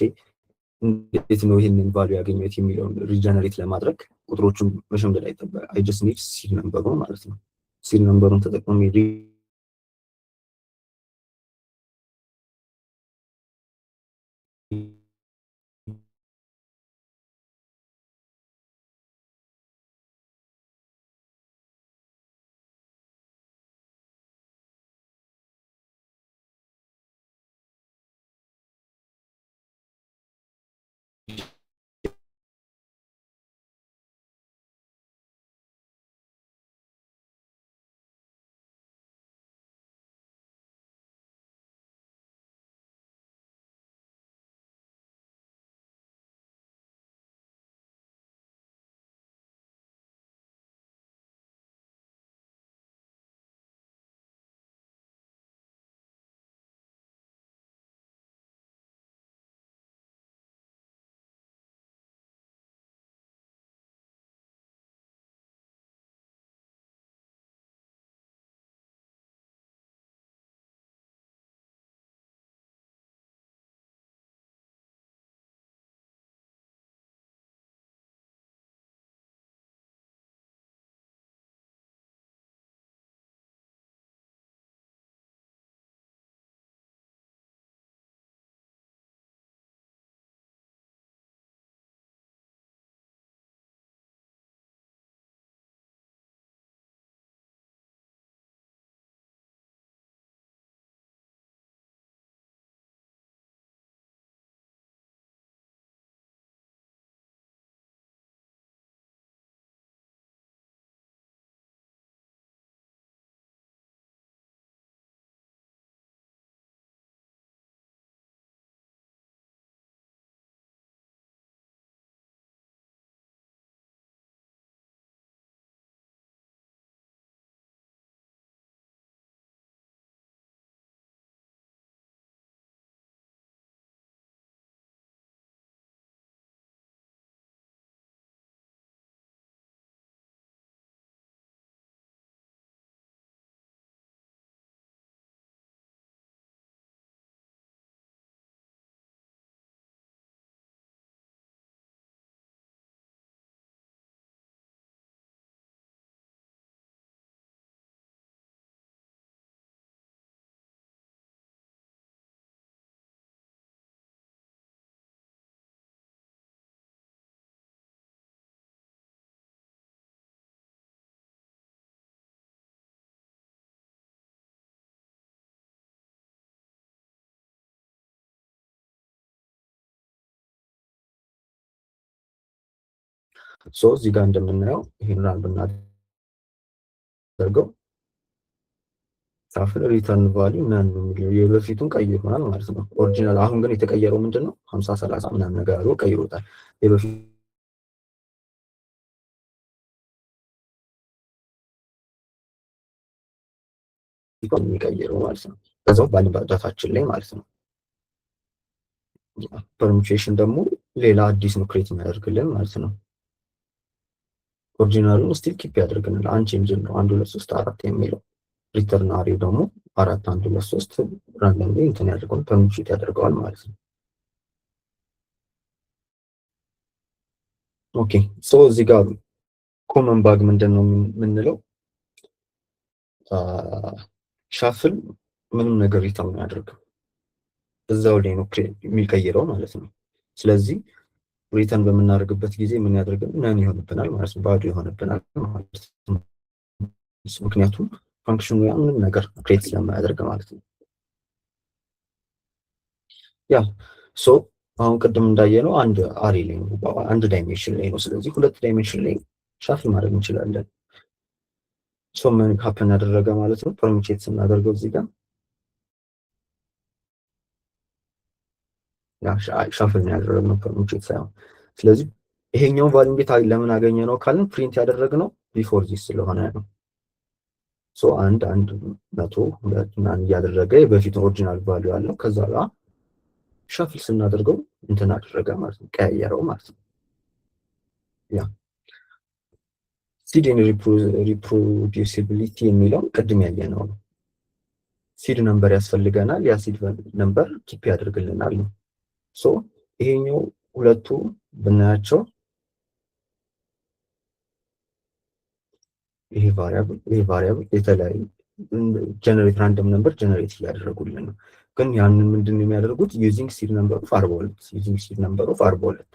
እንዴት ነው ይሄንን ቫልዩ ያገኘሁት የሚለውን ሪጀነሬት ለማድረግ ቁጥሮቹን መሸምደድ አይጠበቅ። አይ ጀስት ኒድ ሲድ ነምበሩ ማለት ነው። ሲድ ነምበሩን ተጠቅሜ ሶ እዚህ ጋር እንደምናየው ይሄን ራን ብናደርገው ሳፍር ሪተርን ቫልዩ ምናምን ነው የሚለው የበፊቱን ቀይሮ ይሆናል ማለት ነው። ኦሪጂናል አሁን ግን የተቀየረው ምንድን ነው 50 30 ምናምን ነገር አድርጎ ቀይሮታል። የበፊቱ የሚቀይረው ማለት ነው። ከዛው ዳታችን ላይ ማለት ነው። ፐርሙቴሽን ደግሞ ሌላ አዲስ ነው ክሬት የሚያደርግልን ማለት ነው። ኦሪጂናሉን ስቲል ኪፕ ያደርግናል። አንቼንጅን ነው 1 2 3 4 የሚለው ሪተርን አሬው ደግሞ 4 1 2 3 ራንደም ላይ እንትን ያደርገዋል ፐርሙቴት ያደርገዋል ማለት ነው። ኦኬ ሶ እዚህ ጋር ኮመን ባግ ምንድን ነው የምንለው? ሻፍል ምንም ነገር ሪተርን አያደርግም እዛው ላይ ነው የሚቀይረው ማለት ነው። ስለዚህ ሪተርን በምናደርግበት ጊዜ ምን ያደርግን ነን ይሆንብናል ማለት ነው፣ ባዶ ይሆንብናል ማለት ነው። ምክንያቱም ፋንክሽኑ ያ ምንም ነገር ክሬት ስለማያደርግ ማለት ነው። ያ ሶ አሁን ቅድም እንዳየነው አንድ አሬ ላይ ነው፣ አንድ ዳይሜንሽን ላይ ነው። ስለዚህ ሁለት ዳይሜንሽን ላይ ሻፍል ማድረግ እንችላለን። ሶ ምን ሀፕን ያደረገ ማለት ነው ፐርሙቴት ስናደርገው እዚህ ጋር ሻፍል ነው ያደረግነው ፐርሙቴት ሳይሆን። ስለዚህ ይሄኛውን ቫልዩ እንዴት ለምን አገኘ ነው ካልን ፕሪንት ያደረግነው ቢፎር ዚስ ስለሆነ ነው። ሶ አንድ አንድ መቶ ሁለት ምናምን እያደረገ በፊት ኦሪጂናል ቫልዩ አለው። ከዛ ጋር ሻፍል ስናደርገው እንትን አደረገ ማለት ነው፣ ቀያየረው ማለት ነው። ያ ሲድ ሪፕሮዲዩሲቢሊቲ የሚለው ቅድም ያየነው ነው። ሲድ ነምበር ያስፈልገናል። ያ ሲድ ነምበር ኪፕ ያደርግልናል ነው። ሶ ይሄኛው ሁለቱ ብናያቸው ይሄ ቫሪያብል የተለያዩ ጀነሬት ራንደም ነምበር ጀነሬት እያደረጉልን ነው። ግን ያንን ምንድን ነው የሚያደርጉት? ዩዚንግ ሲድ ነምበር ኦፍ 42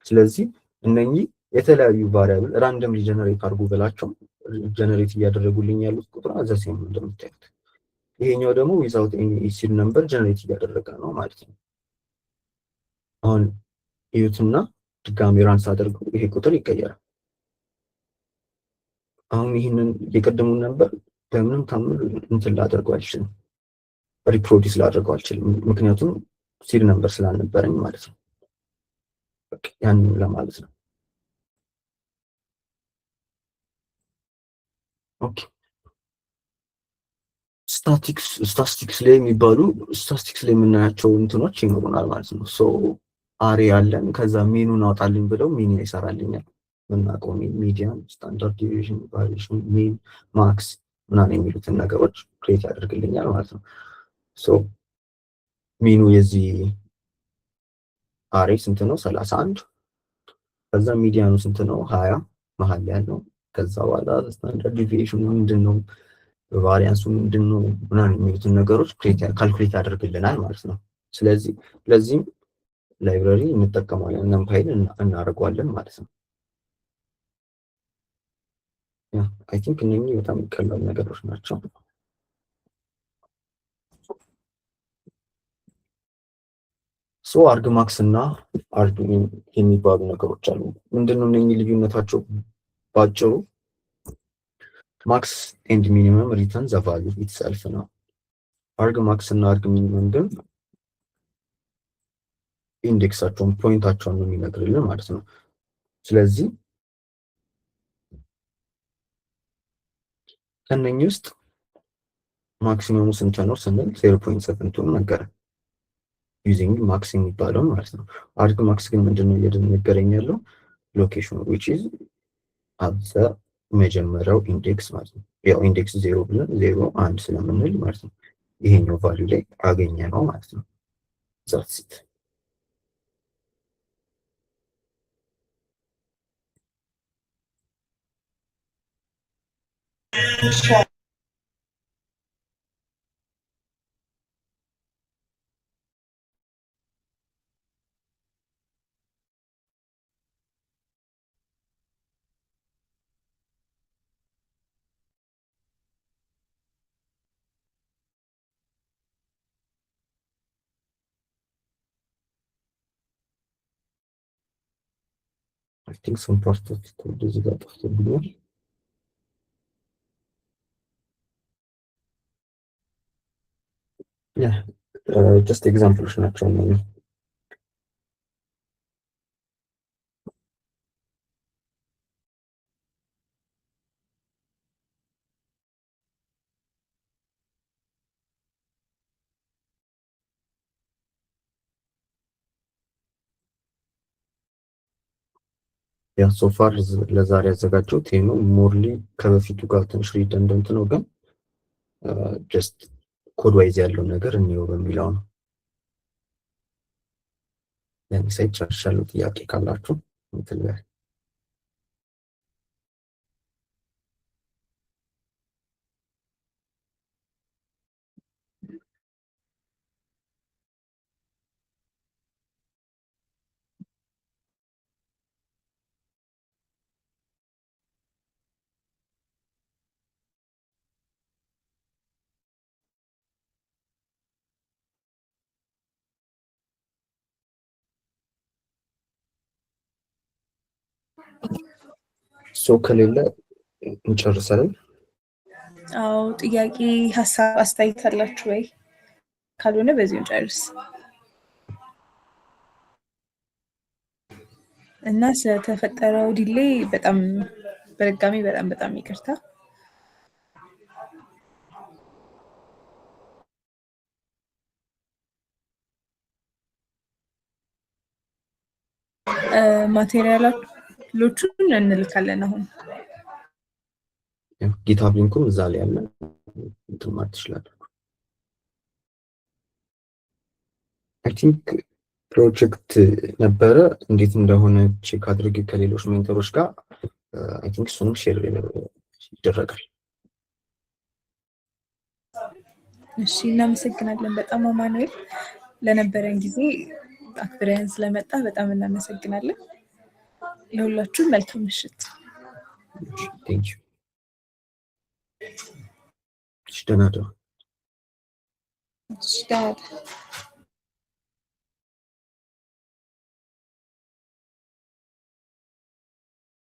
ስለዚህ እነኚህ የተለያዩ ቫሪያብል ራንደምሊ ጀነሬት አድርጉ ብላቸው ጀነሬት እያደረጉልኝ ያሉት ቁጥር አዘሴም እንደምታዩት። ይሄኛው ደግሞ ዊዛውት ኤኒ ሲድ ነምበር ጀነሬት እያደረገ ነው ማለት ነው። አሁን እዩትና ድጋሚ ራንስ አድርገው ይሄ ቁጥር ይቀየራል። አሁን ይህንን የቀደሙን ነበር በምንም ታምር እንትን ላደርገው አልችልም፣ ሪፕሮዲስ ላደርገው አልችልም። ምክንያቱም ሲድ ነምበር ስላልነበረኝ ማለት ነው። ያንን ለማለት ነው። ኦኬ ስታቲክስ ላይ የሚባሉ ስታቲክስ ላይ የምናያቸው እንትኖች ይኖሩናል ማለት ነው። ሶ አሬ ያለን ከዛ ሚኑን አውጣልኝ ብለው ሚን ይሰራልኛል። የምናውቀው ሚዲያን፣ ስታንዳርድ ዲቪዥን፣ ቫሪዬሽን፣ ሚን፣ ማክስ ምናምን የሚሉትን ነገሮች ክሬት ያደርግልኛል ማለት ነው። ሶ ሚኑ የዚህ አሬ ስንት ነው? 31 ከዛ ሚዲያኑ ስንት ነው? 20 መሀል ያለው ከዛ በኋላ ስታንዳርድ ዲቪዬሽኑ ምንድን ነው፣ ቫሪያንሱ ምንድን ነው ምናምን የሚሉትን ነገሮች ካልኩሌት ያደርግልናል ማለት ነው። ስለዚህ ለዚህም ላይብረሪ እንጠቀማለን፣ ነምፓይል እናደርገዋለን ማለት ነው። አይ ቲንክ እነኚህ በጣም ቀላል ነገሮች ናቸው። ሶ አርግማክስ እና አርግሚን የሚባሉ ነገሮች አሉ። ምንድነው እነኚህ ልዩነታቸው? ባጭሩ ማክስ ኤንድ ሚኒመም ሪተርን ዘ ቫልዩ ኢትሰልፍ ነው። አርግማክስ እና አርግሚኒመም ግን ኢንዴክሳቸውን ፖይንታቸውን ነው የሚነግርልን ማለት ነው። ስለዚህ ከነኚህ ውስጥ ማክሲመሙ ስንት ነው ስንል 0.7 ነገረ ዩዚንግ ማክስ የሚባለው ማለት ነው። አርግ ማክስ ግን ምንድነው እየነገረኝ ያለው? ሎኬሽኑ which is at the መጀመሪያው ኢንዴክስ ማለት ነው። ያው ኢንዴክስ 0 ብለን 0 1 ስለምንል ማለት ነው ይሄኛው ቫልዩ ላይ አገኘ ነው ማለት ነው። that's it I think some part of it እዚህ ጋር ጠፍቶብኛል። ጀስት ኤግዛምፕሎች ናቸው እነዚህ። ያ ሶፋር ለዛሬ ያዘጋጀሁት ይሄ ነው። ሞርሊ ከበፊቱ ጋር ትንሽ ሪደንደንት ነው፣ ግን ጀስት ኮድ ዋይዝ ያለው ነገር እንየው በሚለው ነው። ያን ሳይት ጨርሻለሁ። ጥያቄ ካላችሁ እንትን ላይ ሶ ከሌለ እንጨርሳለን። አዎ ጥያቄ፣ ሀሳብ፣ አስተያየት አላችሁ ወይ? ካልሆነ በዚሁ እንጨርስ እና ስለተፈጠረው ዲሌይ በጣም በድጋሚ በጣም ይቅርታ። ማቴሪያሎቹን እንልካለን አሁን። ጊታብ ሊንኩም እዛ ላይ ያለ እንትን ማለት ትችላላችሁ። አይ ቲንክ ፕሮጀክት ነበረ እንዴት እንደሆነ ቼክ አድርጌ ከሌሎች ሜንተሮች ጋር አይ ቲንክ እሱንም ሼር ይደረጋል። እሺ እናመሰግናለን በጣም አማኑኤል፣ ለነበረን ጊዜ አክብረን ስለመጣ በጣም እናመሰግናለን። ለሁላችሁም መልካም ምሽት። ቴንክ ዩ። ደህና ደሩ። ደህና